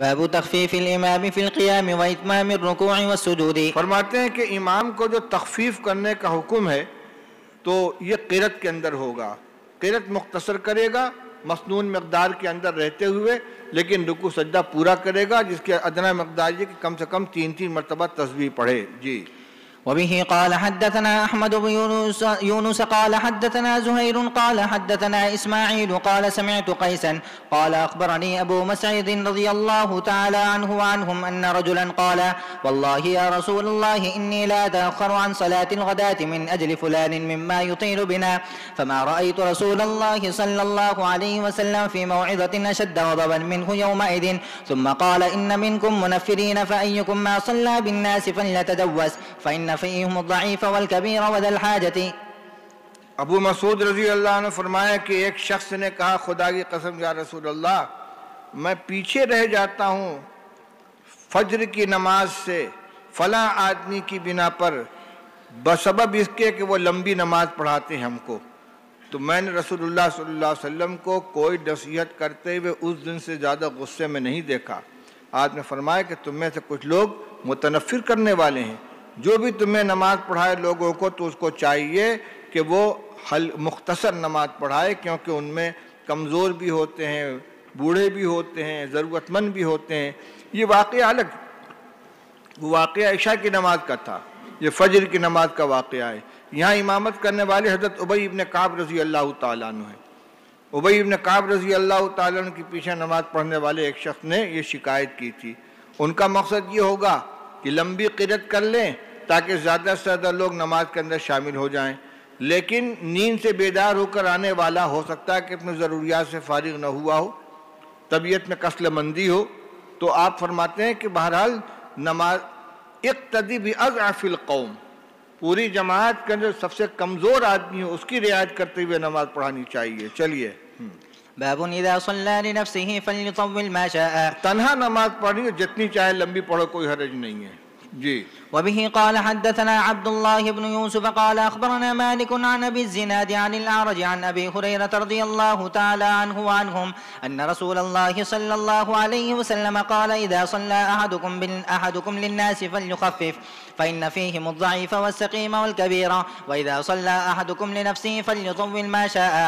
باب تخفیف الامام فی القیام و اتمام الرکوع والسجود۔ فرماتے ہیں کہ امام کو جو تخفیف کرنے کا حکم ہے تو یہ قرأت کے اندر ہوگا، قرأت مختصر کرے گا مسنون مقدار کے اندر رہتے ہوئے، لیکن رکوع سجدہ پورا کرے گا جس کے ادنا مقدار یہ کہ کم سے کم 3 مرتبہ تسبیح پڑھے۔ جی وبه قال حدثنا أحمد بن يونس قال حدثنا زهير قال حدثنا إسماعيل قال سمعت قيسا قال أخبرني أبو مسعود رضي الله تعالى عنه وعنهم أن رجلا قال والله يا رسول الله إني لا أتأخر عن صلاة الغداة من أجل فلان مما يطيل بنا، فما رأيت رسول الله صلى الله عليه وسلم في موعظة أشد غضبا منه يومئذ، ثم قال إن منكم منفرين فأيكم ما صلى بالناس فليتجوز فإن فيهم الضعيف والكبير وذا الحاجة۔ ابو مسعود رضی اللہ عنہ فرمایا کہ ایک شخص نے کہا خدا کی قسم یا رسول اللہ میں پیچھے رہ جاتا ہوں فجر کی نماز سے فلاں آدمی کی بنا پر بسبب اس کے کہ وہ لمبی نماز پڑھاتے ہیں ہم کو، تو میں نے رسول اللہ صلی اللہ علیہ وسلم کو کوئی نصیحت کرتے ہوئے اس دن سے زیادہ غصے میں نہیں دیکھا۔ آپ نے فرمایا کہ تم میں سے کچھ لوگ متنفر کرنے والے ہیں، جو بھی تمہیں نماز پڑھائے لوگوں کو تو اس کو چاہیے کہ وہ مختصر نماز پڑھائے، کیونکہ ان میں کمزور بھی ہوتے ہیں، بوڑھے بھی ہوتے ہیں، ضرورت مند بھی ہوتے ہیں۔ یہ واقعہ الگ، وہ واقعہ عشاء کی نماز کا تھا، یہ فجر کی نماز کا واقعہ ہے۔ یہاں امامت کرنے والے حضرت ابی ابن کعب رضی اللہ تعالیٰ عنہ ہیں۔ ابی ابن کعب رضی اللہ تعالیٰ عنہ کی پیچھے نماز پڑھنے والے ایک شخص نے یہ شکایت کی تھی۔ ان کا مقصد یہ ہوگا کہ لمبی قرأت کر لیں تاکہ زیادہ سے زیادہ لوگ نماز کے اندر شامل ہو جائیں، لیکن نیند سے بیدار ہو کر آنے والا ہو سکتا ہے کہ اپنے ضروریات سے فارغ نہ ہوا ہو، طبیعت میں کسل مندی ہو، تو آپ فرماتے ہیں کہ بہرحال نماز اقتدی باضعف القوم، پوری جماعت کا جو سب سے کمزور آدمی ہو اس کی رعایت کرتے ہوئے نماز پڑھانی چاہیے۔ چلیے باب اذا صلى لنفسه فليطول ما شاء۔ تنہا نماز پڑھنی جتنی چاہے لمبی پڑھو، کوئی حرج نہیں ہے۔ جی وبه قال حدثنا عبد الله بن يوسف قال أخبرنا مالك عن أبي الزناد عن الأعرج عن أبي هريرة رضي الله تعالى عنه وعنهم أن رسول الله صلى الله عليه وسلم قال إذا صلى أحدكم للناس فليخفف فإن فيهم الضعيف والسقيم والكبير، وإذا صلى أحدكم لنفسه فليطول ما شاء۔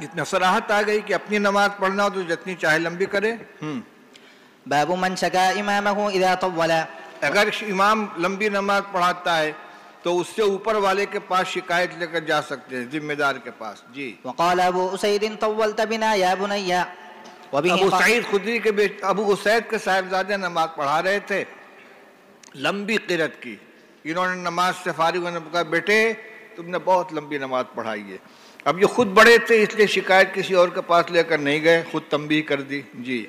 اتنا صراحت آ گئی کہ اپنی نماز پڑھنا ہو تو جتنی چاہے لمبی کرے۔ باب من شكا إمامه إذا طول۔ اگر امام لمبی نماز پڑھاتا ہے تو اس سے اوپر والے کے پاس شکایت لے کر جا سکتے ہیں، ذمہ دار کے پاس۔ جی وقال ابو اسید طولت بنا یا بنی۔ ابو سعید خدری کے ابو اسید کے صاحبزادے نماز پڑھا رہے تھے لمبی قرأت کی، انہوں نے نماز سے فارغ ہونے پر کہا بیٹے تم نے بہت لمبی نماز پڑھائی ہے۔ اب یہ خود بڑے تھے اس لیے شکایت کسی اور کے پاس لے کر نہیں گئے، خود تنبیہ کر دی۔ جی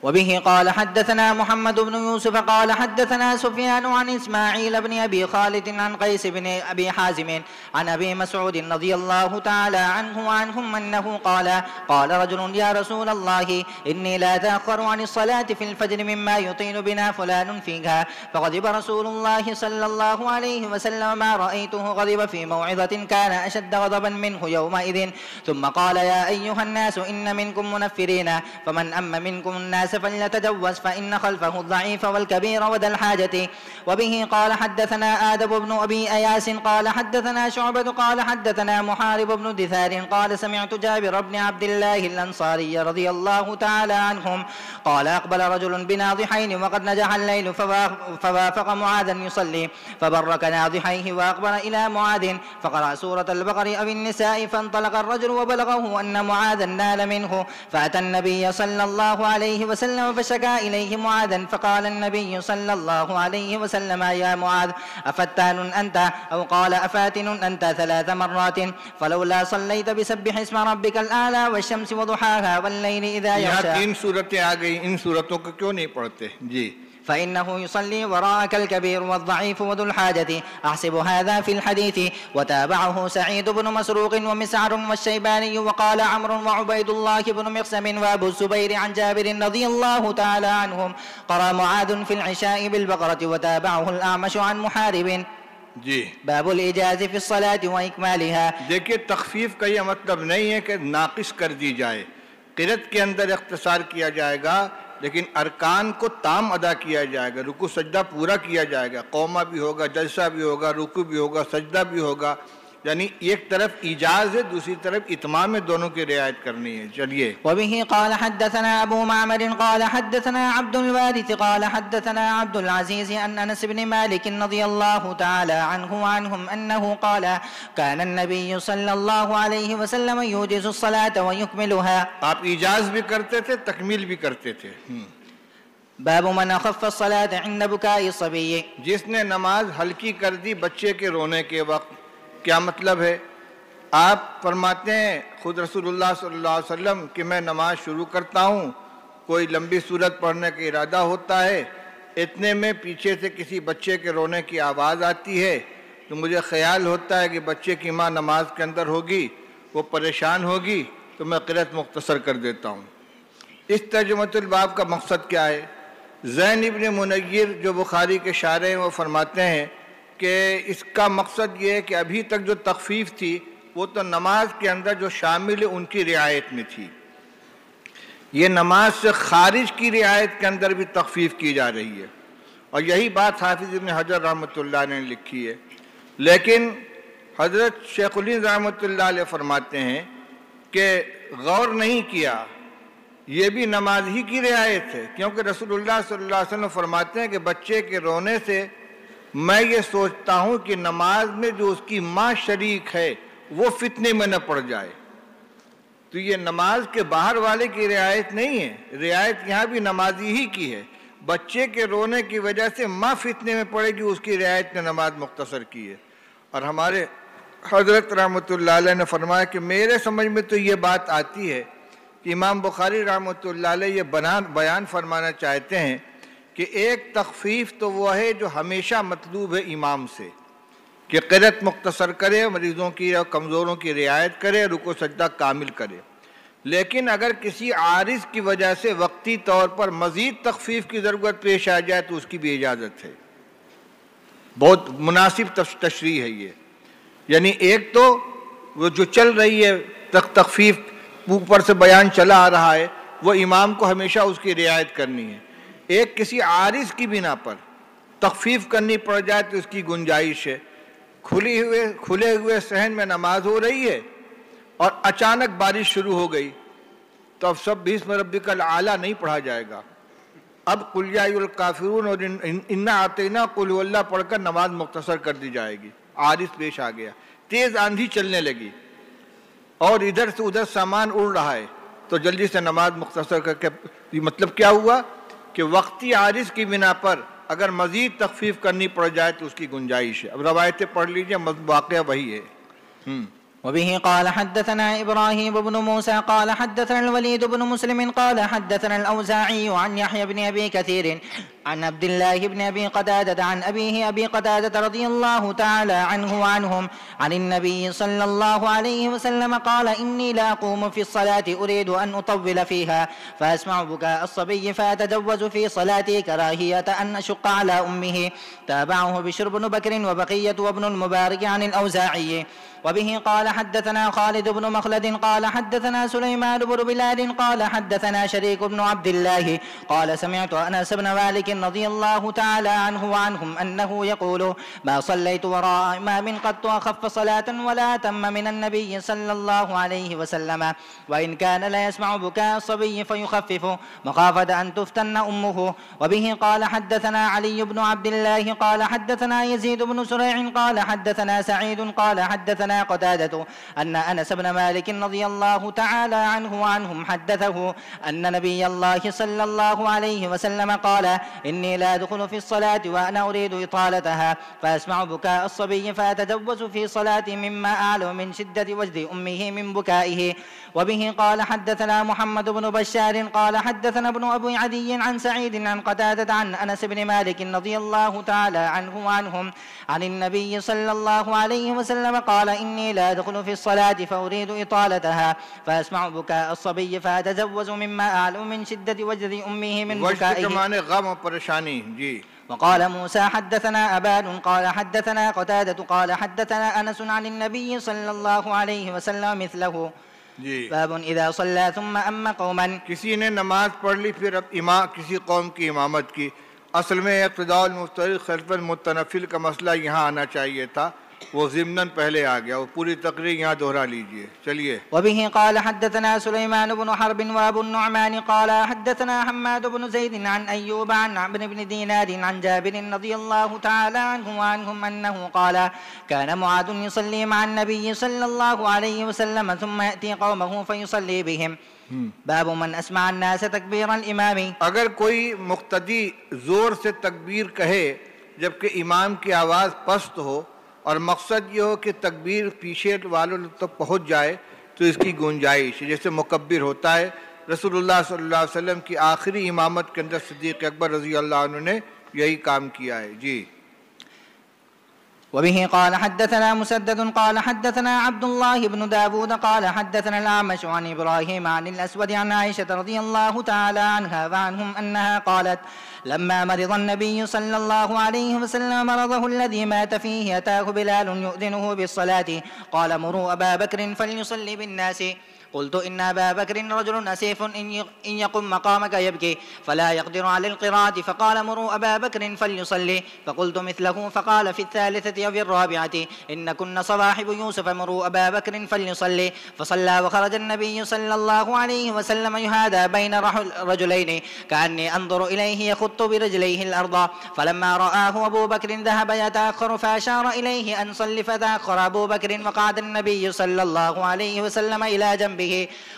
وبه قال حدثنا محمد بن يوسف قال حدثنا سفيان عن إسماعيل بن أبي خالد عن قيس بن أبي حازم عن أبي مسعود رضي الله تعالى عنه وعنهم أنه قال رجل يا رسول الله إني لا أتأخر عن الصلاة في الفجر مما يطيل بنا فلان فيها، فغضب رسول الله صلى الله عليه وسلم ما رأيته غضب في موعظة كان أشد غضبا منه يومئذ، ثم قال يا أيها الناس إن منكم منفرين فمن أما منكم الناس فليتجوز فإن خلفه الضعيف والكبير وذا الحاجة۔ وبه قال حدثنا آدم بن أبي أياس قال حدثنا شعبة قال حدثنا محارب بن دثار قال سمعت جابر بن عبد الله الأنصاري رضي الله تعالى عنهم قال أقبل رجل بناضحين وقد نجح الليل فوافق معاذا يصلي فبرك ناضحيه وأقبل إلى معاذ فقرأ سورة البقرة أو النساء، فانطلق الرجل وبلغه أن معاذا نال منه فأتى النبي صلى الله عليه وسلم فشكى إليه معاذا، فقال النبي صلى الله عليه وسلم يا معاذ أفتان أنت، أو قال أفاتن أنت 3 مرات، فلولا صليت بسبح اسم ربك الأعلى والشمس وضحاها والليل إذا يغشى۔ یہاں 3 صورتیں آ گئی، ان صورتوں کو کیوں نہیں پڑھتے؟ جی فإنه يصلي وراءك الكبير والضعيف وذو الحاجة، أحسب هذا في الحديث۔ وتابعه سعيد بن مسروق ومسعر والشيباني، وقال عمرو وعبيد الله بن مقسم وأبو الزبير عن جابر رضي الله تعالى عنهم قرأ معاذ في العشاء بالبقرة، وتابعه الأعمش عن محارب۔ جی باب الإجاز في الصلاة وإكمالها۔ دیکھیے تخفیف کا یہ مطلب نہیں ہے کہ ناقص کر دی جائے، قرأت کے اندر اختصار کیا جائے گا لیکن ارکان کو تام ادا کیا جائے گا، رکوع سجدہ پورا کیا جائے گا، قومہ بھی ہوگا، جلسہ بھی ہوگا، رکوع بھی ہوگا، سجدہ بھی ہوگا، یعنی ایک طرف ایجاز ہے، دوسری طرف اتمام ہے، دونوں کی رعایت کرنی ہے. چلیے. وبه قال حدثنا ابو معمر قال حدثنا عبد الوارث قال حدثنا عبد العزيز عن انس بن مالك رضي الله تعالى عنه وعنهم انه قال كان النبي صلى الله عليه وسلم يوجز الصلاة ويكملها. آپ ایجاز بھی کرتے تھے، تکمیل بھی کرتے تھے. باب من اخف الصلاة عند بكاء الصبي. جس نے نماز ہلکی کر دی بچے کے رونے کے وقت. کیا مطلب ہے؟ آپ فرماتے ہیں خود رسول اللہ صلی اللہ علیہ وسلم کہ میں نماز شروع کرتا ہوں، کوئی لمبی سورت پڑھنے کا ارادہ ہوتا ہے، اتنے میں پیچھے سے کسی بچے کے رونے کی آواز آتی ہے تو مجھے خیال ہوتا ہے کہ بچے کی ماں نماز کے اندر ہوگی، وہ پریشان ہوگی، تو میں قرأت مختصر کر دیتا ہوں. اس ترجمۃ الباب کا مقصد کیا ہے؟ زین ابن منیر جو بخاری کے شارح ہیں وہ فرماتے ہیں کہ اس کا مقصد یہ ہے کہ ابھی تک جو تخفیف تھی وہ تو نماز کے اندر جو شامل ہے ان کی رعایت میں تھی، یہ نماز سے خارج کی رعایت کے اندر بھی تخفیف کی جا رہی ہے، اور یہی بات حافظ ابن حجر رحمۃ اللہ نے لکھی ہے. لیکن حضرت شیخ الہند رحمۃ اللہ علیہ فرماتے ہیں کہ غور نہیں کیا، یہ بھی نماز ہی کی رعایت ہے، کیونکہ رسول اللہ صلی اللہ علیہ وسلم فرماتے ہیں کہ بچے کے رونے سے میں یہ سوچتا ہوں کہ نماز میں جو اس کی ماں شریک ہے وہ فتنے میں نہ پڑ جائے. تو یہ نماز کے باہر والے کی رعایت نہیں ہے، رعایت یہاں بھی نمازی ہی کی ہے. بچے کے رونے کی وجہ سے ماں فتنے میں پڑے گی، اس کی رعایت نے نماز مختصر کی ہے. اور ہمارے حضرت رحمۃ اللہ علیہ نے فرمایا کہ میرے سمجھ میں تو یہ بات آتی ہے کہ امام بخاری رحمۃ اللہ علیہ یہ بیان فرمانا چاہتے ہیں کہ ایک تخفیف تو وہ ہے جو ہمیشہ مطلوب ہے امام سے، کہ قرأت مختصر کرے، مریضوں کی اور کمزوروں کی رعایت کرے، رکوع سجدہ کامل کرے. لیکن اگر کسی عارض کی وجہ سے وقتی طور پر مزید تخفیف کی ضرورت پیش آ جائے تو اس کی بھی اجازت ہے. بہت مناسب تشریح ہے یہ. یعنی ایک تو وہ جو چل رہی ہے تخفیف اوپر سے بیان چلا آ رہا ہے، وہ امام کو ہمیشہ اس کی رعایت کرنی ہے. ایک کسی عارض کی بنا پر تخفیف کرنی پڑ جائے تو اس کی گنجائش ہے. کھلے ہوئے صحن میں نماز ہو رہی ہے اور اچانک بارش شروع ہو گئی تو اب سب بسم ربک الاعلیٰ نہیں پڑھا جائے گا، اب قل یا ایھا الکافرون اور انا اعطیناک قل ھو اللہ پڑھ کر نماز مختصر کر دی جائے گی. عارض پیش آ گیا، تیز آندھی چلنے لگی اور ادھر سے ادھر سامان اڑ رہا ہے تو جلدی سے نماز مختصر کر کے. مطلب کیا ہوا کہ وقتی عارض کی بنا پر اگر مزید تخفیف کرنی پڑ جائے تو اس کی گنجائش ہے. اب روایتیں پڑھ لیجئے، واقعہ وہی ہے. وبه قال حدثنا إبراهيم بن موسى قال حدثنا الوليد بن مسلم قال حدثنا الأوزاعي عن يحيى بن أبي كثير عن عبد الله بن أبي قتادة عن أبيه أبي قتادة رضي الله تعالى عنه وعنهم عن النبي صلى الله عليه وسلم قال إني لا أقوم في الصلاة أريد أن أطول فيها فأسمع بكاء الصبي فأتجوز في صلاتي كراهية أن أشق على أمه. تابعه بشر بن بكر وبقية وابن المبارك عن الأوزاعي. وبه قال حدثنا خالد بن مخلد قال حدثنا سليمان بن بلال قال حدثنا شريك بن عبد الله قال سمعت أنس بن مالك رضي الله تعالى عنه وعنهم أنه يقول ما صليت وراء إمام قط أخف صلاة ولا أتم من النبي صلى الله عليه وسلم وإن كان لا يسمع بكاء الصبي فيخفف مخافة أن تفتن أمه. وبه قال حدثنا علي بن عبد الله قال حدثنا يزيد بن سريع قال حدثنا سعيد قال حدثنا قتادة أن أنس بن مالك رضي الله تعالى عنه وعنهم حدثه أن نبي الله صلى الله عليه وسلم قال إني لا أدخل في الصلاة وأنا أريد إطالتها فأسمع بكاء الصبي فأتجوز في صلاتي مما أعلم من شدة وجد أمه من بكائه. وبه قال حدثنا محمد بن بشار قال حدثنا ابن أبي عدي عن سعيد عن قتادة عن أنس بن مالك رضي الله تعالى عنه وعنهم عن النبي صلى الله عليه وسلم قال إني لا أدخل في الصلاة فأريد إطالتها فأسمع بكاء الصبي فأتجوز مما أعلم من شدة وجد أمه من بكائه. غم و پریشانی. جی. وقال موسى حدثنا أبان قال حدثنا قتادة قال حدثنا أنس عن النبي صلى الله عليه وسلم مثله. جی باب اذا صلى ثم اما قوما. کسی نے نماز پڑھ لی پھر اب کسی قوم کی امامت کی. اصل میں اقتداء المفترض خلف المتنفل کا مسئلہ یہاں آنا چاہیے تھا، وہ ضمناً پہلے آ گیا. وہ پوری تقریر یہاں دہرا لیجئے. چلیے. وبه قال حدثنا سليمان بن حرب وابو النعمان قال حدثنا حماد بن زيد عن أيوب عن عمرو بن دينار عن جابر رضي الله تعالى عنه وعنهم أنه قال كان معاذ يصلي مع النبي صلى الله عليه وسلم ثم يأتي قومه فيصلي بهم. باب من اسمع الناس تکبیر الامام. اگر کوئی مقتدی زور سے تکبیر کہے جبکہ امام کی آواز پست ہو اور مقصد یہ ہو کہ تکبیر پیچھے والوں تک پہنچ جائے تو اس کی گنجائش جیسے مکبر ہوتا ہے. رسول اللہ صلی اللہ علیہ وسلم کی آخری امامت کے اندر صدیق اکبر رضی اللہ عنہ نے یہی کام کیا ہے. جی. وبه قال حدثنا مسدد قال حدثنا عبد الله بن داود قال حدثنا الأعمش عن إبراهيم عن الأسود عن عائشة رضي الله تعالى عنها وعنهم أنها قالت لما مرض النبي صلى الله عليه وسلم مرضه الذي مات فيه أتاه بلال يؤذنه بالصلاة قال مروا أبا بكر فليصلي بالناس. قلت إن أبا بكر رجل أسيف إن يقم مقامك يبكي فلا يقدر على القراءة فقال مروا أبا بكر فليصلي. فقلت مثله فقال في الثالثة أو في الرابعة إن كن صواحب يوسف مروا أبا بكر فليصلي. فصلى وخرج النبي صلى الله عليه وسلم يهادى بين رجلين كأني أنظر إليه يخط برجليه الأرض. فلما رآه أبو بكر ذهب يتأخر فأشار إليه أن صل فتأخر أبو بكر وقعد النبي صلى الله عليه وسلم إلى جنبه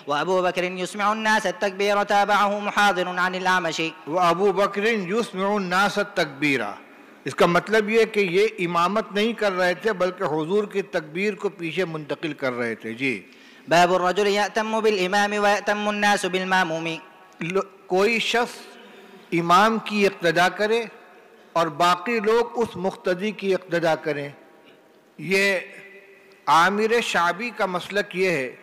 وأبو بكر يسمع الناس التكبير تابعه محاضر عن الأعمش. وأبو بكر يسمع الناس التكبير، اس کا مطلب یہ کہ یہ امامت نہیں کر رہے تھے بلکہ حضور کی تکبیر کو پیچھے منتقل کر رہے تھے. جی. باب الرجل يأتم بالإمام ويأتم الناس بالماموم. کوئی شخص امام کی اقتدا کرے اور باقی لوگ اس مقتدی کی اقتدا کریں. یہ عامر شعبی کا مسلک یہ ہے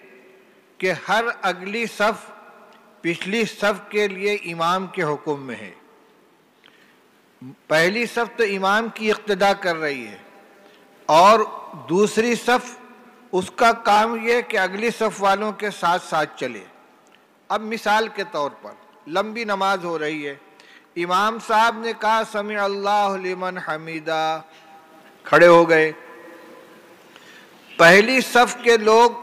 کہ ہر اگلی صف پچھلی صف کے لیے امام کے حکم میں ہے. پہلی صف تو امام کی اقتدا کر رہی ہے اور دوسری صف اس کا کام یہ کہ اگلی صف والوں کے ساتھ ساتھ چلے. اب مثال کے طور پر لمبی نماز ہو رہی ہے، امام صاحب نے کہا سمع اللہ لمن حمیدہ، کھڑے ہو گئے. پہلی صف کے لوگ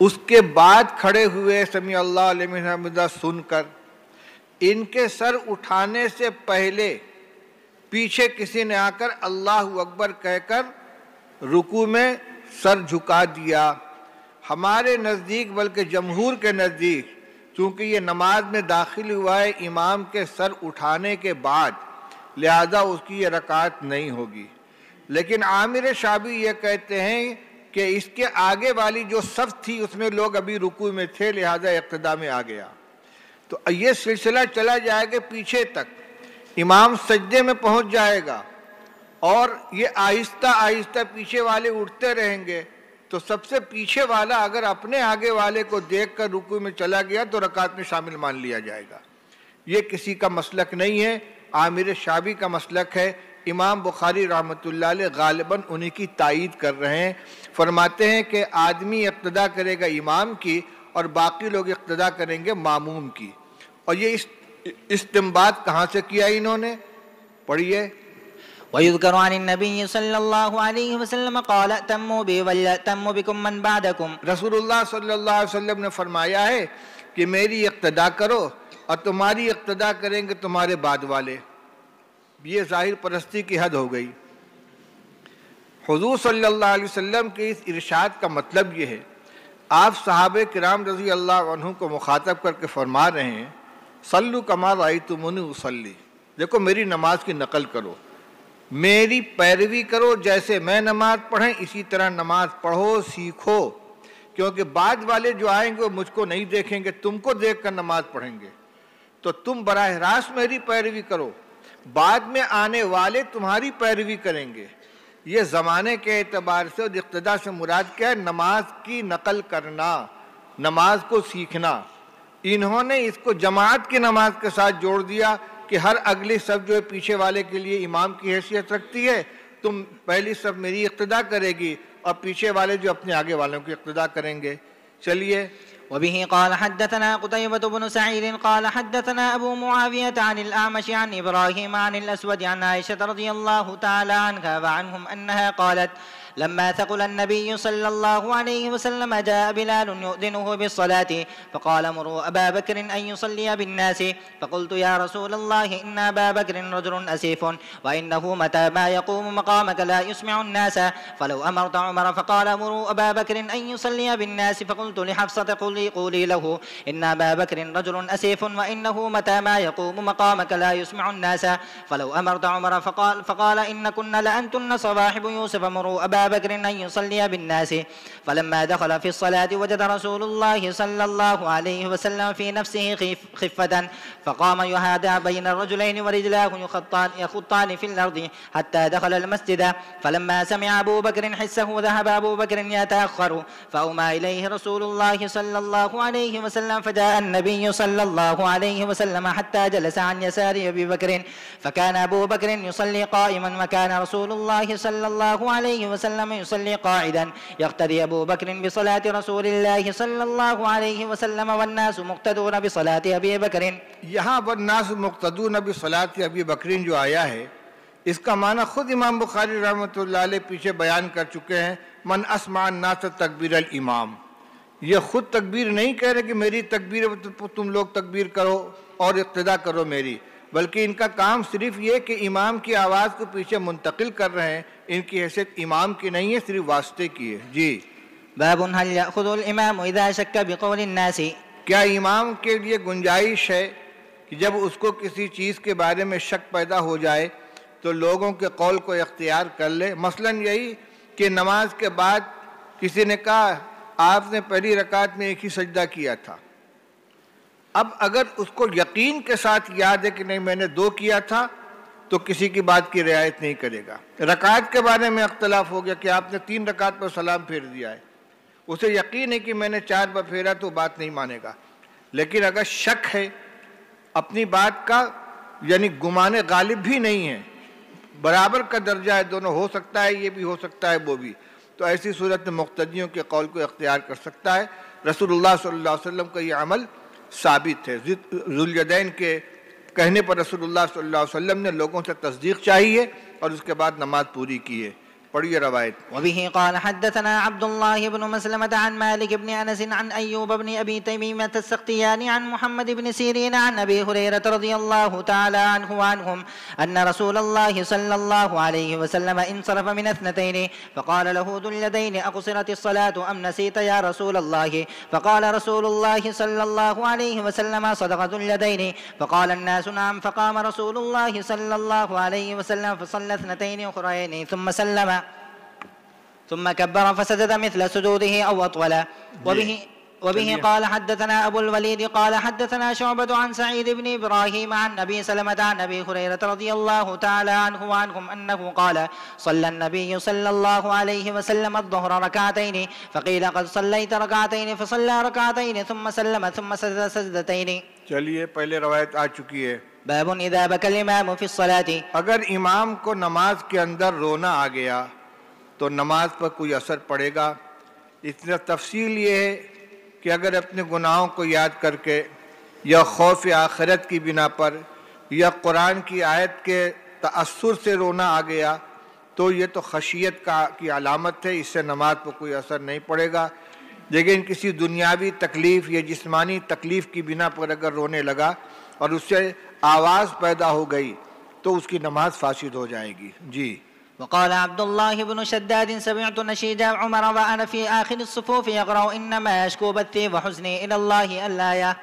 اس کے بعد کھڑے ہوئے سمیع اللہ لمن حمیدہ سن کر. ان کے سر اٹھانے سے پہلے پیچھے کسی نے آ کر اللہ اکبر کہہ کر رکوع میں سر جھکا دیا. ہمارے نزدیک بلکہ جمہور کے نزدیک چونکہ یہ نماز میں داخل ہوا ہے امام کے سر اٹھانے کے بعد، لہذا اس کی یہ رکعت نہیں ہوگی. لیکن عامر شعبی یہ کہتے ہیں کہ اس کے آگے والی جو صف تھی اس میں لوگ ابھی رکوع میں تھے، لہذا اقتدا میں آ گیا. تو یہ سلسلہ چلا جائے گا پیچھے تک، امام سجدے میں پہنچ جائے گا اور یہ آہستہ آہستہ پیچھے والے اٹھتے رہیں گے. تو سب سے پیچھے والا اگر اپنے آگے والے کو دیکھ کر رکوع میں چلا گیا تو رکعت میں شامل مان لیا جائے گا. یہ کسی کا مسلک نہیں ہے، عامر شعبی کا مسلک ہے. امام بخاری رحمۃ اللہ علیہ غالباً انہی کی تائید کر رہے ہیں. فرماتے ہیں کہ آدمی اقتدا کرے گا امام کی اور باقی لوگ اقتدا کریں گے ماموم کی. اور یہ استنباط کہاں سے کیا انہوں نے؟ پڑھیے. ويذكر عن النبي صلى الله عليه وسلم قال ائتموا بي وليأتم بكم من بعدكم. رسول اللہ صلی اللہ علیہ وسلم نے فرمایا ہے کہ میری اقتدا کرو اور تمہاری اقتدا کریں گے تمہارے بعد والے. یہ ظاہر پرستی کی حد ہو گئی. حضور صلی اللہ علیہ وسلم کے اس ارشاد کا مطلب یہ ہے، آپ صحابہ کرام رضی اللہ عنہ کو مخاطب کر کے فرما رہے ہیں صلو کما رأیتمونی اصلی. دیکھو میری نماز کی نقل کرو، میری پیروی کرو، جیسے میں نماز پڑھیں اسی طرح نماز پڑھو، سیکھو. کیونکہ بعد والے جو آئیں گے وہ مجھ کو نہیں دیکھیں گے، تم کو دیکھ کر نماز پڑھیں گے. تو تم براہ راست میری پیروی کرو، بعد میں آنے والے تمہاری پیروی کریں گے. یہ زمانے کے اعتبار سے اور اقتدا سے مراد کیا ہے؟ نماز کی نقل کرنا، نماز کو سیکھنا. انہوں نے اس کو جماعت کی نماز کے ساتھ جوڑ دیا کہ ہر اگلی صف جو ہے پیچھے والے کے لیے امام کی حیثیت رکھتی ہے. تم پہلی صف میری اقتدا کرے گی اور پیچھے والے جو اپنے آگے والوں کی اقتدا کریں گے. چلیے. وبه قال حدثنا قتيبة بن سعيد قال حدثنا أبو معاوية عن الأعمش عن إبراهيم عن الأسود عن عائشة رضي الله تعالى عنها وعنهم أنها قالت لما ثقل النبي صلى الله عليه وسلم جاء بلال يؤذنه بالصلاة فقال مروا أبا بكر أن يصلي بالناس فقلت يا رسول الله إن أبا بكر رجل أسيف وإنه متى ما يقوم مقامك لا يسمع الناس فلو أمرت عمر فقال مروا أبا بكر أن يصلي بالناس فقلت لحفصة قولي له إن أبا بكر رجل أسيف وإنه متى ما يقوم مقامك لا يسمع الناس فلو أمرت عمر فقال إن كنا لأنتن صواحب يوسف مروا أبا بكر أن يصلي بالناس فلما دخل في الصلاة وجد رسول الله صلى الله عليه وسلم في نفسه خفة فقام يهادى بين الرجلين ورجلاه يخطان في الأرض حتى دخل المسجد فلما سمع أبو بكر حسه ذهب أبو بكر يتأخر فأومى إليه رسول الله صلى الله عليه وسلم فجاء النبي صلى الله عليه وسلم حتى جلس عن يسار أبي بكر فكان أبو بكر يصلي قائما وكان رسول الله صلى الله عليه وسلم يصلي قاعدا يقتدي أبو بكر بصلاة رسول الله صلى الله عليه وسلم والناس مقتدون بصلاة أبي بكر. یہاں والناس مقتدون بصلاة ابی بکر جو آیا ہے اس کا معنی خود امام بخاری رحمۃ اللہ علیہ پیچھے بیان کر چکے ہیں. من اسمع الناس تکبیر الامام، یہ خود تکبیر نہیں کہہ رہے کہ میری تکبیر تم لوگ تکبیر کرو اور اقتدا کرو میری، بلکہ ان کا کام صرف یہ کہ امام کی آواز کو پیچھے منتقل کر رہے ہیں. ان کی حیثیت امام کی نہیں ہے، صرف واسطے کی ہے. جی. باب هل يأخذ الإمام إذا شك بقول الناس، کیا امام کے لیے گنجائش ہے کہ جب اس کو کسی چیز کے بارے میں شک پیدا ہو جائے تو لوگوں کے قول کو اختیار کر لے؟ مثلا یہی کہ نماز کے بعد کسی نے کہا آپ نے پہلی رکعت میں ایک ہی سجدہ کیا تھا. اب اگر اس کو یقین کے ساتھ یاد ہے کہ نہیں میں نے 2 کیا تھا تو کسی کی بات کی رعایت نہیں کرے گا. رکعت کے بارے میں اختلاف ہو گیا کہ آپ نے 3 رکعت پر سلام پھیر دیا ہے، اسے یقین ہے کہ میں نے 4 بار پھیرا تو بات نہیں مانے گا. لیکن اگر شک ہے اپنی بات کا، یعنی گمان غالب بھی نہیں ہے، برابر کا درجہ ہے، دونوں ہو سکتا ہے، یہ بھی ہو سکتا ہے وہ بھی، تو ایسی صورت میں مقتدیوں کے قول کو اختیار کر سکتا ہے. رسول اللہ صلی اللہ علیہ وسلم کا یہ عمل ثابت ہے. ذوالیدین کے کہنے پر رسول اللہ صلی اللہ علیہ وسلم نے لوگوں سے تصدیق چاہیے اور اس کے بعد نماز پوری کی ہے. پڑھیے روایت. وبه قال حدثنا عبد الله بن مسلمة عن مالك بن أنس عن أيوب بن أبي تميمة السختياني عن محمد بن سيرين عن أبي هريرة رضي الله تعالى عنه وعنهم أن رسول الله صلى الله عليه وسلم انصرف من 2 فقال له ذو اليدين أقصرت الصلاة أم نسيت يا رسول الله؟ فقال رسول الله صلى الله عليه وسلم صدق ذو اليدين. فقال الناس نعم. فقام رسول الله صلى الله عليه وسلم فصلى 2 أخرين ثم سلم ثم كبر فسجد مثل سجوده أو أطول. وبه قال حدثنا أبو الوليد قال حدثنا شعبة عن سعيد بن إبراهيم عن أبي سلمة عن أبي هريرة رضي الله تعالى عنه وعنهم أنه قال صلى النبي صلى الله عليه وسلم الظهر 2 فقيل قد صليت 2 فصلى 2 ثم سلم ثم سجد 2. چلیے پہلے روایت آ چکی ہے. باب إذا بكى الإمام في الصلاة، اگر امام کو نماز کے اندر رونا آ گیا تو نماز پر کوئی اثر پڑے گا؟ اس میں تفصیل یہ ہے کہ اگر اپنے گناہوں کو یاد کر کے یا خوف آخرت کی بنا پر یا قرآن کی آیت کے تأثر سے رونا آ گیا تو یہ تو خشیت کی علامت ہے، اس سے نماز پر کوئی اثر نہیں پڑے گا. لیکن کسی دنیاوی تکلیف یا جسمانی تکلیف کی بنا پر اگر رونے لگا اور اس سے آواز پیدا ہو گئی تو اس کی نماز فاسد ہو جائے گی. جی. وقال عبد الله بن شداد سمعت نشيد عمر وأنا في آخر الصفوف يقرأ إنما أشكو بثي وحزني إلى الله الآية.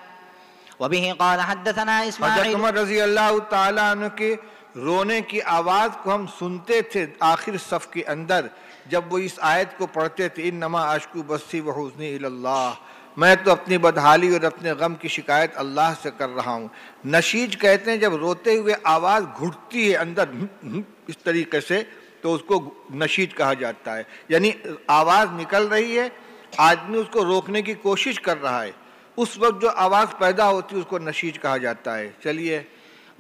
وبه قال حدثنا حضرت عمر رضی اللہ تعالیٰ عنہ کے رونے کی آواز کو ہم سنتے تھے آخر صف کے اندر جب وہ اس آیت کو پڑھتے تھے انما اشکو بثی وحزنی الی اللہ، میں تو اپنی بدحالی اور اپنے غم کی شکایت اللہ سے کر رہا ہوں. نشیج کہتے ہیں جب روتے ہوئے آواز گھٹتی ہے اندر اس طریقے سے تو اس کو نشید کہا جاتا ہے، یعنی آواز نکل رہی ہے، آدمی اس کو روکنے کی کوشش کر رہا ہے، اس وقت جو آواز پیدا ہوتی ہے اس کو نشید کہا جاتا ہے. چلیے.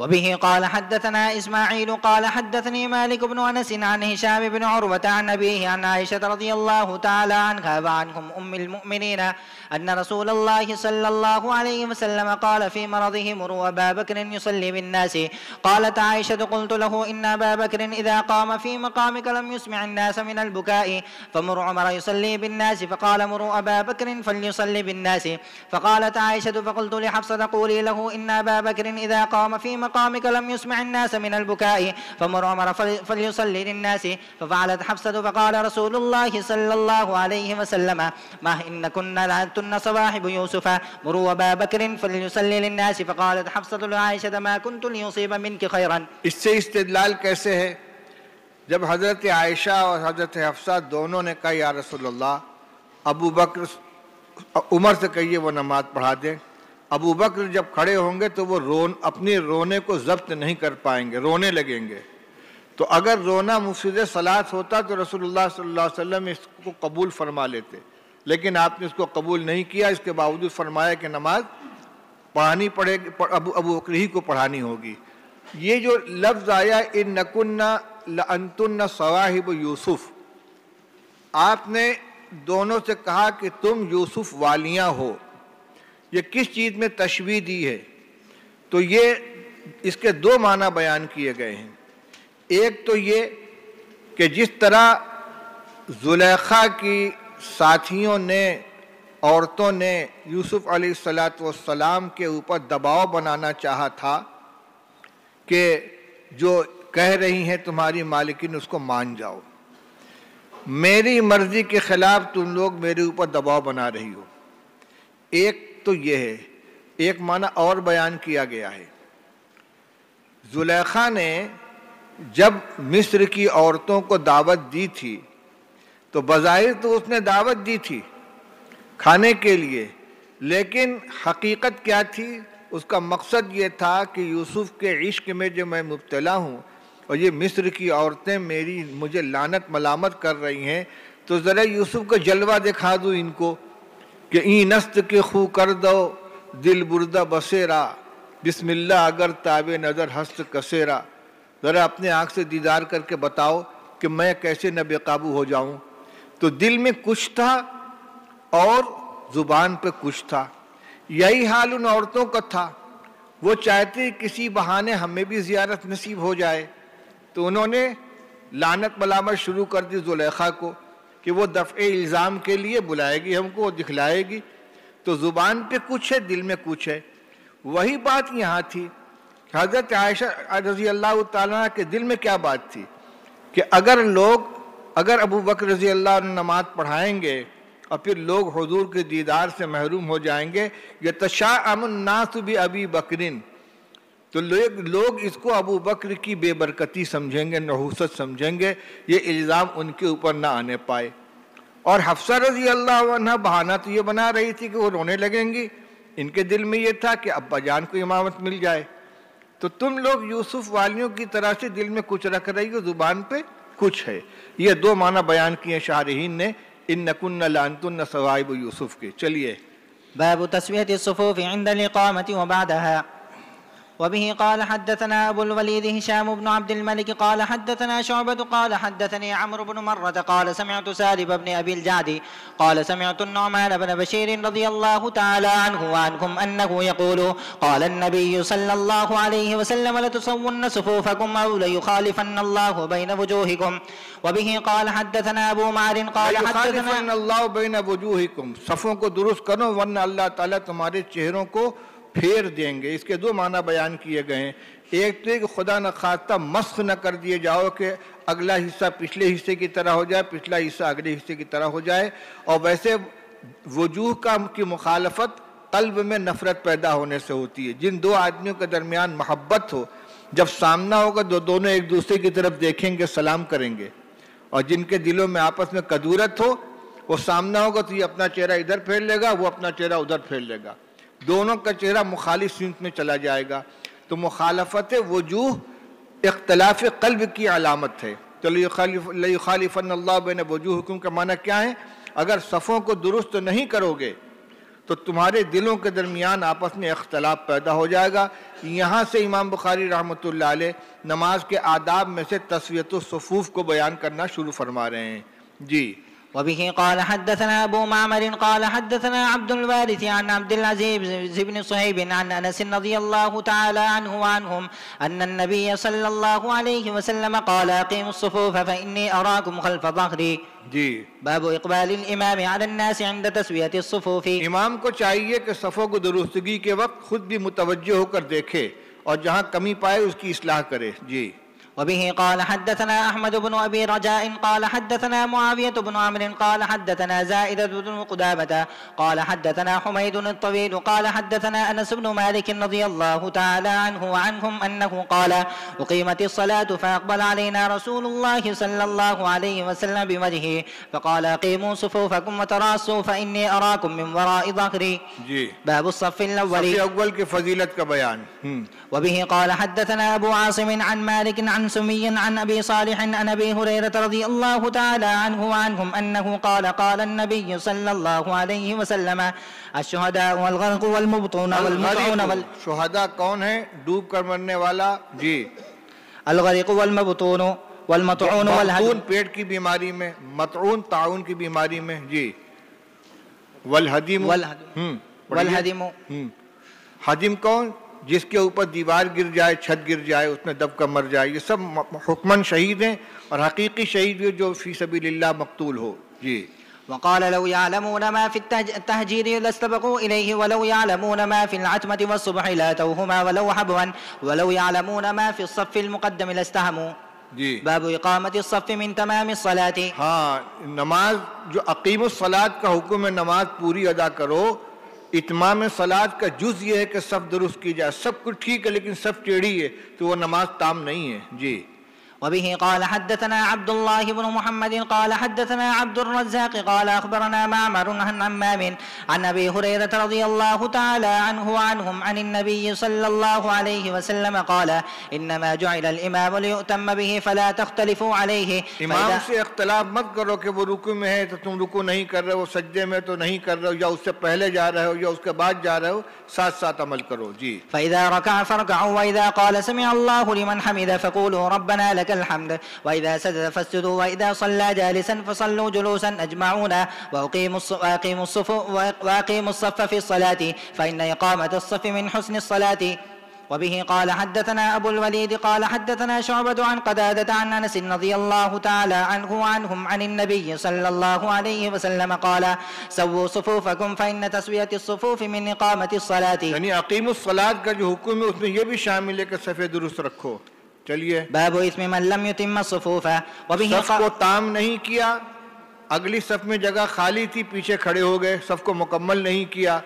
وبه قال حدثنا إسماعيل قال حدثني مالك بن أنس عن هشام بن عروة عن أبيه عن عائشة رضي الله تعالى عنها وعنهم أم المؤمنين أن رسول الله صلى الله عليه وسلم قال في مرضه مروا أبا بكر يصلي بالناس. قالت عائشة قلت له إن أبا بكر إذا قام في مقامك لم يسمع الناس من البكاء فمر عمر يصلي بالناس. فقال مروا أبا بكر فليصلي بالناس. فقالت عائشة فقلت لحفصة قولي له إن أبا بكر إذا قام في مقامك لم يسمع الناس من البكاء فمر عمر فليصلي للناس. ففعلت حفصة فقال رسول الله صلى الله عليه وسلم ما إن كنا لأنتن صواحب يوسف مروا أبا بكر فليصلي للناس. فقالت حفصة لعائشة ما كنت ليصيب منك خيرا. اس سے استدلال کیسے ہے؟ جب حضرت عائشہ اور حضرت حفصہ دونوں نے کہا یا رسول اللہ ابو بکر عمر سے کہیے وہ نماز پڑھا دیں. ابو بکر جب کھڑے ہوں گے تو وہ اپنی رونے کو ضبط نہیں کر پائیں گے، رونے لگیں گے. تو اگر رونا مفسد صلاۃ ہوتا تو رسول اللہ صلی اللہ علیہ وسلم اس کو قبول فرما لیتے، لیکن آپ نے اس کو قبول نہیں کیا. اس کے باوجود فرمایا کہ نماز پڑھانی پڑے گی، ابو بکر ہی کو پڑھانی ہوگی. یہ جو لفظ آیا انکن لانتن صواحب یوسف، آپ نے دونوں سے کہا کہ تم یوسف والیاں ہو. یہ کس چیز میں تشبیہ دی ہے؟ تو یہ اس کے دو معنی بیان کیے گئے ہیں. ایک تو یہ کہ جس طرح زلیخا کی ساتھیوں نے، عورتوں نے یوسف علیہ السلام کے اوپر دباؤ بنانا چاہا تھا کہ جو کہہ رہی ہیں تمہاری مالکین اس کو مان جاؤ، میری مرضی کے خلاف تم لوگ میرے اوپر دباؤ بنا رہی ہو. ایک تو یہ ہے. ایک معنی اور بیان کیا گیا ہے. زلیخا نے جب مصر کی عورتوں کو دعوت دی تھی تو بظاہر تو اس نے دعوت دی تھی کھانے کے لیے، لیکن حقیقت کیا تھی؟ اس کا مقصد یہ تھا کہ یوسف کے عشق میں جو میں مبتلا ہوں اور یہ مصر کی عورتیں مجھے لعنت ملامت کر رہی ہیں، تو ذرا یوسف کا جلوہ دکھا دوں ان کو کہ این نست کے خو کر دو دل بردہ بسیرا بسم اللہ اگر تاب نظر ہست کسیرا. ذرا اپنے آنکھ سے دیدار کر کے بتاؤ کہ میں کیسے نہ بے قابو ہو جاؤں. تو دل میں کچھ تھا اور زبان پہ کچھ تھا. یہی حال ان عورتوں کا تھا. وہ چاہتے کسی بہانے ہمیں بھی زیارت نصیب ہو جائے، تو انہوں نے لعنت ملامت شروع کر دی زلیخا کو کہ وہ دفع الزام کے لیے بلائے گی ہم کو، دکھلائے گی. تو زبان پہ کچھ ہے، دل میں کچھ ہے. وہی بات یہاں تھی. حضرت عائشہ رضی اللہ تعالیٰ کے دل میں کیا بات تھی کہ اگر ابو بکر رضی اللہ عنہ نماز پڑھائیں گے اور پھر لوگ حضور کے دیدار سے محروم ہو جائیں گے، یتشاءم الناس بأبی بکرن، تو لوگ اس کو ابو بکر کی بے برکتی سمجھیں گے، نحوست سمجھیں گے. یہ الزام ان کے اوپر نہ آنے پائے. اور حفصہ رضی اللہ عنہ بہانہ تو یہ بنا رہی تھی کہ وہ رونے لگیں گی. ان کے دل میں یہ تھا کہ ابا جان کو امامت مل جائے. تو تم لوگ یوسف والیوں کی طرح سے دل میں کچھ رکھ رہی ہو، زبان پہ کچھ ہے. یہ دو معنی بیان کیے شارحین نے انکن لانتن صواحب یوسف کے. چلیے باب تسویة الصفوف عند الإقامة وبعدها. وبه قال حدثنا أبو الوليد هشام بن عبد الملك قال حدثنا شعبة قال حدثني عمرو بن مرة قال سمعت سالم بن أبي الجعد قال سمعت النعمان بن بشير رضي الله تعالى عنه وعنكم أنه يقول قال النبي صلى الله عليه وسلم لتصون صفوفكم أو ليخالفن الله بين وجوهكم. وبه قال حدثنا أبو معر قال حدثنا اللہ بین وجوہکم، صفوں کو درست کرو ورنہ اللہ تعالیٰ تمہارے چہروں کو پھیر دیں گے. اس کے دو معنی بیان کیے گئے ہیں. ایک تو کہ خدا نخواستہ مسخ نہ کر دیے جاؤ کہ اگلا حصہ پچھلے حصے کی طرح ہو جائے، پچھلا حصہ اگلے حصے کی طرح ہو جائے. اور ویسے وجوہ کی مخالفت قلب میں نفرت پیدا ہونے سے ہوتی ہے. جن دو آدمیوں کے درمیان محبت ہو، جب سامنا ہوگا دونوں ایک دوسرے کی طرف دیکھیں گے، سلام کریں گے. اور جن کے دلوں میں آپس میں کدورت ہو، وہ سامنا ہوگا تو یہ اپنا چہرہ ادھر پھیر لے گا، وہ اپنا چہرہ ادھر پھیر لے گا، دونوں کا چہرہ مخالف سمت میں چلا جائے گا. تو مخالفت وجوہ اختلاف قلب کی علامت ہے. تو لَيُخَالِفَنَّ اللَّهُ بَيْنَ وُجُوهِكُمْ کا معنی کیا ہے؟ اگر صفوں کو درست نہیں کرو گے تو تمہارے دلوں کے درمیان آپس میں اختلاف پیدا ہو جائے گا۔ یہاں سے امام بخاری رحمۃ اللہ علیہ نماز کے آداب میں سے تسویۃ الصفوف کو بیان کرنا شروع فرما رہے ہیں۔ جی وبه قال حدثنا أبو معمر قال حدثنا عبد الوارث عن عبد العزيز بن صهيب عن أنس رضي الله تعالى عنه وعنهم أن النبي صلى الله عليه وسلم قال أقيموا الصفوف فإني أراكم خلف ظهري۔ جی باب إقبال الإمام على الناس عند تسوية الصفوف۔ امام کو چاہیے کہ صفوں کو درستگی کے وقت خود بھی متوجہ ہو کر دیکھے اور جہاں کمی پائے اس کی اصلاح کرے۔ جی وبه قال حدثنا أحمد بن أبي رجاء قال حدثنا معاوية بن عمرو قال حدثنا زائدة بن قدامة قال حدثنا حميد الطويل قال حدثنا أنس بن مالك رضي الله تعالى عنه وعنهم أنه قال أقيمت الصلاة فأقبل علينا رسول الله صلى الله عليه وسلم بوجهه فقال أقيموا صفوفكم وتراصوا فإني أراكم من وراء ظهري۔ باب الصف الأول۔ صف اول کی فضیلت کا بیان۔ وبه قال حدثنا أبو عاصم عن مالك عن سمي عن أبي صالح عن أبي هريرة رضي الله تعالى عنه وعنهم أنه قال قال النبي صلى الله عليه وسلم الشهداء والغرق والمبطون والمطعون شہداء کون ہیں؟ ڈوب کر مرنے والا۔ جی الغرق والمبطون والمطعون مطعون پیٹ کی بیماری میں، مطعون طاعون کی بیماری میں۔ جی والہدیم والہدم ہدم کون؟ جس کے اوپر دیوار گر جائے، چھت گر جائے، اس میں دب کر مر جائے۔ یہ سب حکماً شہید ہیں، اور حقیقی شہید جو فی سبیل اللہ مقتول ہو۔ جی وقال لو يعلمون ما في التهجير لاستبقوا إليه ولو يعلمون ما في العتمة والصبح لاتوهما ولو حبوا ولو يعلمون ما في الصف المقدم لاستهموا۔ جی باب إقامة الصف من تمام الصلاة۔ ہاں، نماز جو اقیم الصلاۃ کا حکم ہے، نماز پوری ادا کرو۔ اتمام صلاۃ کا جز یہ ہے کہ صف درست کی جائے۔ سب کچھ ٹھیک ہے لیکن صف ٹیڑھی ہے تو وہ نماز تام نہیں ہے۔ جی وبه قال حدثنا عبد الله بن محمد قال حدثنا عبد الرزاق قال أخبرنا معمر عن همام عن أبي هريرة رضي الله تعالى عنه وعنهم عن النبي صلى الله عليه وسلم قال إنما جعل الإمام ليؤتم به فلا تختلفوا عليه۔ امام سے اختلاف مت کرو کہ وہ رکوع میں ہے تو تم رکوع نہیں کر رہے ہو، سجدے میں تو نہیں کر رہے ہو، یا اس سے پہلے جا رہے ہو یا اس کے بعد جا رہے ہو، ساتھ ساتھ عمل کرو۔ جی فإذا ركع فاركعوا وإذا قال سمع الله لمن حمده فقولوا ربنا لك الحمد وإذا سجد فاسجدوا وإذا صلى جالسا فصلوا جلوسا أجمعون وأقيموا الصف في الصلاة فإن إقامة الصف من حسن الصلاة۔ وبه قال حدثنا أبو الوليد قال حدثنا شعبة عن قتادة عن أنس رضي الله تعالى عنه وعنهم عن النبي صلى الله عليه وسلم قال سووا صفوفكم فإن تسوية الصفوف من إقامة الصلاة۔ یعنی اقیم الصلاۃ کا جو حکم ہے اس میں یہ بھی شامل ہے کہ صفیں درست رکھو۔ چلیے باب اسم من لم يتم الصفوف۔ وبه صف کو تام نہیں کیا، اگلی صف میں جگہ خالی تھی، پیچھے کھڑے ہو گئے، صف کو مکمل نہیں کیا،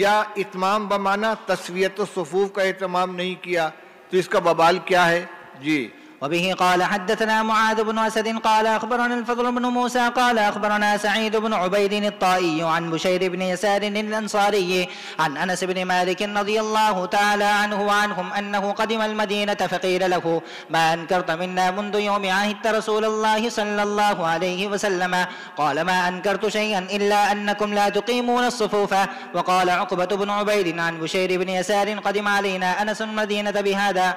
یا اتمام بمانا تسویت الصفوف کا اہتمام نہیں کیا، تو اس کا وبال کیا ہے؟ جی وبه قال حدثنا معاذ بن أسد قال أخبرنا الفضل بن موسى قال أخبرنا سعيد بن عبيد الطائي عن بشير بن يسار الأنصاري عن أنس بن مالك رضي الله تعالى عنه وعنهم أنه قدم المدينة فقيل له ما أنكرت منا منذ يوم عهدت رسول الله صلى الله عليه وسلم؟ قال ما أنكرت شيئا إلا أنكم لا تقيمون الصفوف۔ وقال عقبة بن عبيد عن بشير بن يسار قدم علينا أنس المدينة بهذا۔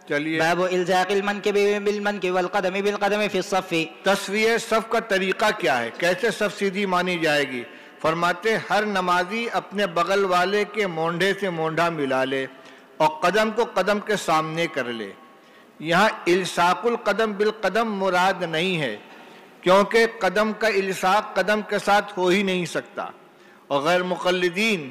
چلیے باب الزاق المنکب بالمنکب والقدم بالقدم فی الصف۔ تسویہ صف کا طریقہ کیا ہے؟ کیسے صف سیدھی مانی جائے گی؟ فرماتے ہر نمازی اپنے بغل والے کے مونڈھے سے مونڈھا ملا لے اور قدم کو قدم کے سامنے کر لے۔ یہاں الصاق القدم بالقدم مراد نہیں ہے، کیونکہ قدم کا الصاق قدم کے ساتھ ہو ہی نہیں سکتا، اور غیر مقلدین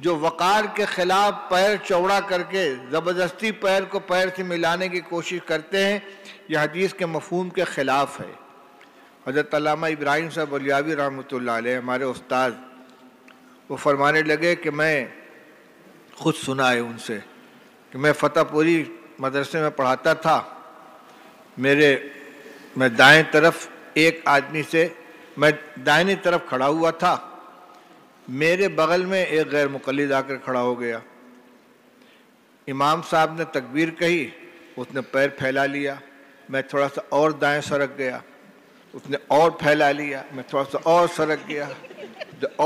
جو وقار کے خلاف پیر چوڑا کر کے زبردستی پیر کو پیر سے ملانے کی کوشش کرتے ہیں، یہ حدیث کے مفہوم کے خلاف ہے۔ حضرت علامہ ابراہیم صاحب بلیاوی رحمۃ اللہ علیہ ہمارے استاد، وہ فرمانے لگے کہ میں خود سنا ہے ان سے کہ میں فتح پوری مدرسے میں پڑھاتا تھا، میں دائیں طرف ایک آدمی سے، میں دائنی طرف کھڑا ہوا تھا، میرے بغل میں ایک غیر مقلد آ کر کھڑا ہو گیا، امام صاحب نے تکبیر کہی، اس نے پیر پھیلا لیا، میں تھوڑا سا اور دائیں سرک گیا، اس نے اور پھیلا لیا، میں تھوڑا سا اور سرک گیا،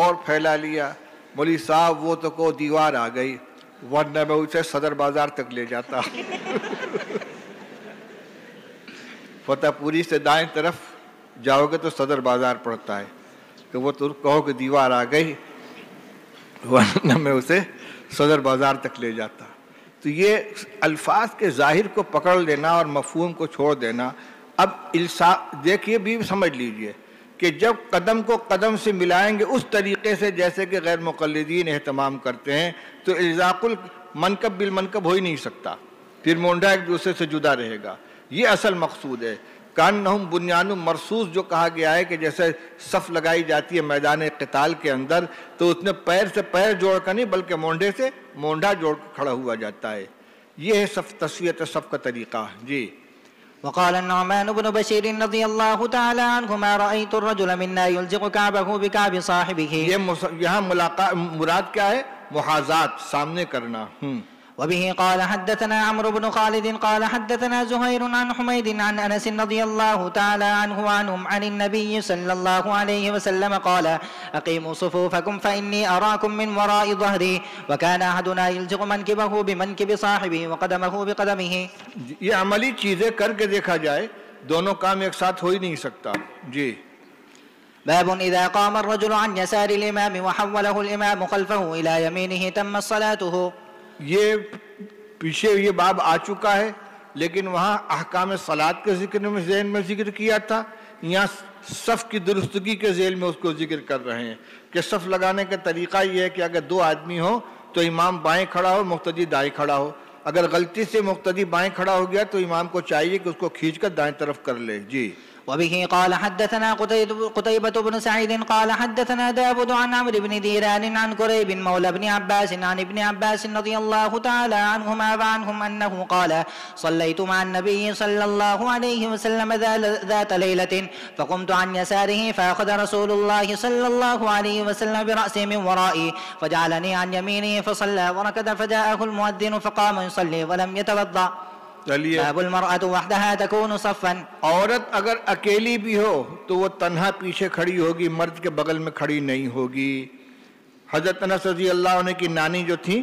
اور پھیلا لیا، مولوی صاحب وہ تو کو دیوار آ گئی ورنہ میں اسے صدر بازار تک لے جاتا. فتح پوری سے دائیں طرف جاؤ گے تو صدر بازار پڑتا ہے, کہ وہ تو کہو کہ دیوار آ گئی ورنہ میں اسے صدر بازار تک لے جاتا. تو یہ الفاظ کے ظاہر کو پکڑ لینا اور مفہوم کو چھوڑ دینا. اب دیکھیے بھی سمجھ لیجئے کہ جب قدم کو قدم سے ملائیں گے اس طریقے سے جیسے کہ غیر مقلدین اہتمام کرتے ہیں, تو الزاق المنکب بالمنکب ہو ہی نہیں سکتا, پھر مونڈا ایک دوسرے سے جدا رہے گا. یہ اصل مقصود ہے. کانہم بنیان مرصوص جو کہا گیا ہے کہ جیسے صف لگائی جاتی ہے میدان قتال کے اندر, تو اس نے پیر سے پیر جوڑ کر نہیں بلکہ مونڈے سے مونڈا جوڑ کر کھڑا ہوا جاتا ہے. یہ ہے تسویت صف کا طریقہ. جی. وقال النعمان بن بشير رضي الله تعالى عنه ما رأيت الرجل منا يلزق كعبه بكعب صاحبه. یہاں مراد کیا ہے؟ محاذات, سامنے کرنا. وبه قال حدثنا عمرو بن خالد قال حدثنا زهير عن حميد عن أنس رضي الله تعالى عنه وعنهم عن النبي صلى الله عليه وسلم قال أقيموا صفوفكم فإني أراكم من وراء ظهري وكان أحدنا يلزق منكبه بمنكب صاحبه وقدمه بقدمه. یہ عملی چیزیں کر کے دیکھا جائے, دونوں کام ایک ساتھ ہو ہی نہیں سکتا. جی. باب إذا قام الرجل عن يسار الإمام وحوله الإمام خلفه إلى يمينه تمت صلاته. یہ پیچھے یہ باب آ چکا ہے, لیکن وہاں احکام صلاۃ کے ذکر میں ذہن میں ذکر کیا تھا. یہاں صف کی درستگی کے ذیل میں اس کو ذکر کر رہے ہیں کہ صف لگانے کا طریقہ یہ ہے کہ اگر دو آدمی ہو تو امام بائیں کھڑا ہو, مقتدی دائیں کھڑا ہو. اگر غلطی سے مقتدی بائیں کھڑا ہو گیا تو امام کو چاہیے کہ اس کو کھینچ کر دائیں طرف کر لے. جی. وبه قال حدثنا قتيبة بن سعيد قال حدثنا داود عن عمرو بن ديران عن كريب مولى بن عباس عن ابن عباس رضي الله تعالى عنهما وعنهم أنه قال صليت مع النبي صلى الله عليه وسلم ذات ليلة فقمت عن يساره فأخذ رسول الله صلى الله عليه وسلم برأسي من ورائي فجعلني عن يمينه فصلى وركض فجاءه المؤذن فقام يصلي ولم يتوضأ. باب المرأة وحدها تكون صفا. عورت اگر اکیلی بھی ہو تو وہ تنہا پیچھے کھڑی ہوگی, مرد کے بغل میں کھڑی نہیں ہوگی. حضرت انس رضی اللہ عنہ کی نانی جو تھیں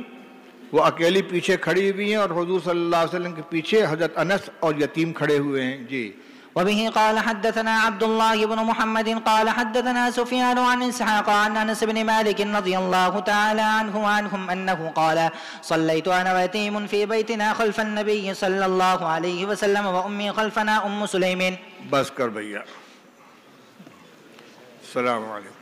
وہ اکیلی پیچھے کھڑی ہوئی ہیں, اور حضور صلی اللہ علیہ وسلم کے پیچھے حضرت انس اور یتیم کھڑے ہوئے ہیں. جی. وبه قال حدثنا عبد الله بن محمد قال حدثنا سفيان عن إسحاق عن أنس بن مالك رضي الله تعالى عنه وعنهم أنه قال صليت أنا ويتيم في بيتنا خلف النبي صلى الله عليه وسلم وأمي خلفنا أم سليم. بس کر بھیا. السلام علیکم.